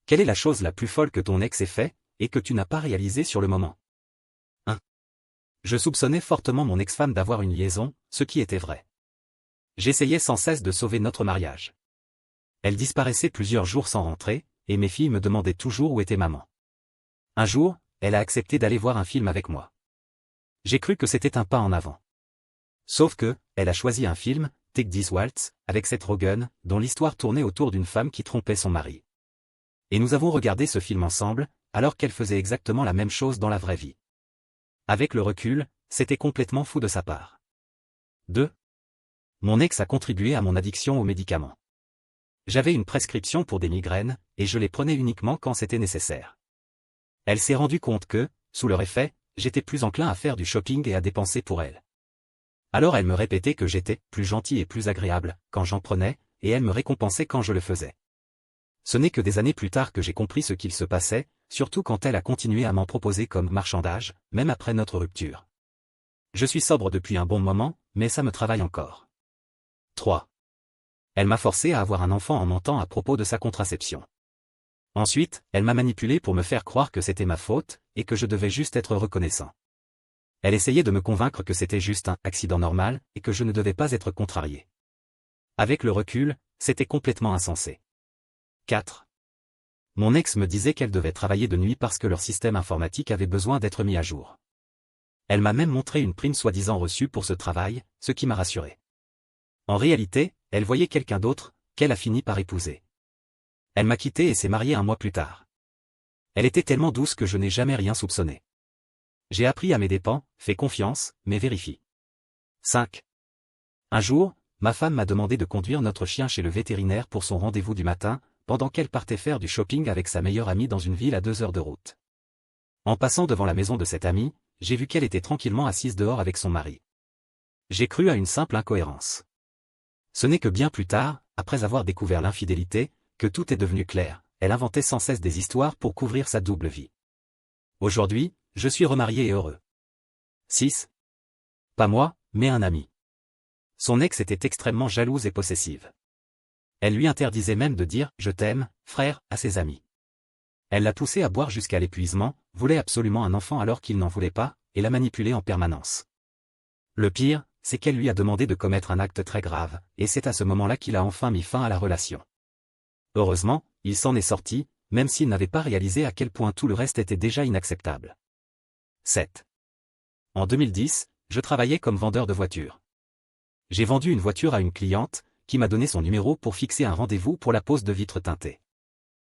Quelle est la chose la plus folle que ton ex ait fait, et que tu n'as pas réalisé sur le moment? 1. Je soupçonnais fortement mon ex-femme d'avoir une liaison, ce qui était vrai. J'essayais sans cesse de sauver notre mariage. Elle disparaissait plusieurs jours sans rentrer, et mes filles me demandaient toujours où était maman. Un jour, elle a accepté d'aller voir un film avec moi. J'ai cru que c'était un pas en avant. Sauf que, elle a choisi un film, Take This Waltz, avec Seth Rogen, dont l'histoire tournait autour d'une femme qui trompait son mari. Et nous avons regardé ce film ensemble, alors qu'elle faisait exactement la même chose dans la vraie vie. Avec le recul, c'était complètement fou de sa part. 2. Mon ex a contribué à mon addiction aux médicaments. J'avais une prescription pour des migraines, et je les prenais uniquement quand c'était nécessaire. Elle s'est rendue compte que, sous leur effet, j'étais plus enclin à faire du shopping et à dépenser pour elle. Alors elle me répétait que j'étais plus gentil et plus agréable quand j'en prenais, et elle me récompensait quand je le faisais. Ce n'est que des années plus tard que j'ai compris ce qu'il se passait, surtout quand elle a continué à m'en proposer comme marchandage, même après notre rupture. Je suis sobre depuis un bon moment, mais ça me travaille encore. 3. Elle m'a forcé à avoir un enfant en mentant à propos de sa contraception. Ensuite, elle m'a manipulé pour me faire croire que c'était ma faute, et que je devais juste être reconnaissant. Elle essayait de me convaincre que c'était juste un accident normal, et que je ne devais pas être contrarié. Avec le recul, c'était complètement insensé. 4. Mon ex me disait qu'elle devait travailler de nuit parce que leur système informatique avait besoin d'être mis à jour. Elle m'a même montré une prime soi-disant reçue pour ce travail, ce qui m'a rassuré. En réalité, elle voyait quelqu'un d'autre, qu'elle a fini par épouser. Elle m'a quitté et s'est mariée un mois plus tard. Elle était tellement douce que je n'ai jamais rien soupçonné. J'ai appris à mes dépens, fais confiance, mais vérifie. 5. Un jour, ma femme m'a demandé de conduire notre chien chez le vétérinaire pour son rendez-vous du matin, pendant qu'elle partait faire du shopping avec sa meilleure amie dans une ville à 2 heures de route. En passant devant la maison de cette amie, j'ai vu qu'elle était tranquillement assise dehors avec son mari. J'ai cru à une simple incohérence. Ce n'est que bien plus tard, après avoir découvert l'infidélité, que tout est devenu clair. Elle inventait sans cesse des histoires pour couvrir sa double vie. Aujourd'hui, je suis remarié et heureux. 6. Pas moi, mais un ami. Son ex était extrêmement jalouse et possessive. Elle lui interdisait même de dire « je t'aime, frère » à ses amis. Elle l'a poussé à boire jusqu'à l'épuisement, voulait absolument un enfant alors qu'il n'en voulait pas, et l'a manipulé en permanence. Le pire, c'est qu'elle lui a demandé de commettre un acte très grave, et c'est à ce moment-là qu'il a enfin mis fin à la relation. Heureusement, il s'en est sorti, même s'il n'avait pas réalisé à quel point tout le reste était déjà inacceptable. 7. En 2010, je travaillais comme vendeur de voitures. J'ai vendu une voiture à une cliente, qui m'a donné son numéro pour fixer un rendez-vous pour la pose de vitres teintées.